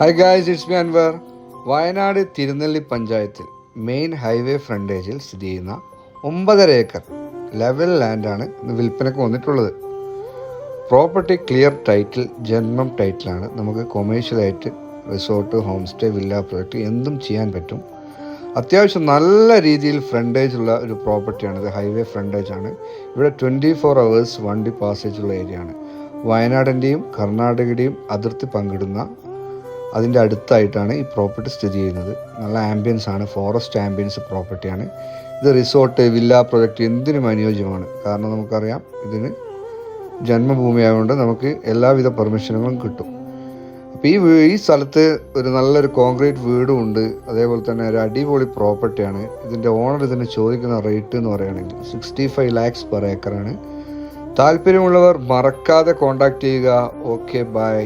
Hi guys, it's me Anwar. Wayanad Thirunelli പഞ്ചായത്തിൽ main highway ഫ്രണ്ടേജിൽ സ്ഥിതി ചെയ്യുന്ന 9.5 ഏക്കർ ലെവൽ ലാൻഡാണ് ഇന്ന് വിൽപ്പനയ്ക്ക് വന്നിട്ടുള്ളത്. പ്രോപ്പർട്ടി ക്ലിയർ ടൈറ്റിൽ, ജന്മം ടൈറ്റിലാണ്. നമുക്ക് കൊമേഴ്ഷ്യലായിട്ട് resort, home stay, villa project എന്തും ചെയ്യാൻ പറ്റും. അത്യാവശ്യം നല്ല രീതിയിൽ ഫ്രണ്ടേജുള്ള ഒരു പ്രോപ്പർട്ടിയാണിത്. ഹൈവേ ഫ്രണ്ടേജാണ്. ഇവിടെ 24 hours വണ്ടി പാസേജുള്ള ഏരിയ ആണ്. വയനാടിൻ്റെയും കർണാടകയുടെയും അതിർത്തി പങ്കിടുന്ന അതിൻ്റെ അടുത്തായിട്ടാണ് ഈ പ്രോപ്പർട്ടി സ്ഥിതി ചെയ്യുന്നത്. നല്ല ആംബിയൻസ് ആണ്, ഫോറസ്റ്റ് ആംബിയൻസ് പ്രോപ്പർട്ടിയാണ്. ഇത് റിസോർട്ട്, വില്ല പ്രോജക്റ്റ് എന്തിനും അനുയോജ്യമാണ്. കാരണം നമുക്കറിയാം, ഇതിന് ജന്മഭൂമി ആയതുകൊണ്ട് നമുക്ക് എല്ലാവിധ പെർമിഷനുകളും കിട്ടും. അപ്പോൾ ഈ സ്ഥലത്ത് ഒരു നല്ലൊരു കോൺക്രീറ്റ് വീടും ഉണ്ട്. അതേപോലെ തന്നെ ഒരു അടിപൊളി പ്രോപ്പർട്ടിയാണ്. ഇതിൻ്റെ ഓണർ ഇതിന് ചോദിക്കുന്ന റേറ്റ് എന്ന് പറയുകയാണെങ്കിൽ 65 lakhs per ഏക്കറാണ്. താല്പര്യമുള്ളവർ മറക്കാതെ കോൺടാക്റ്റ് ചെയ്യുക. Okay, by.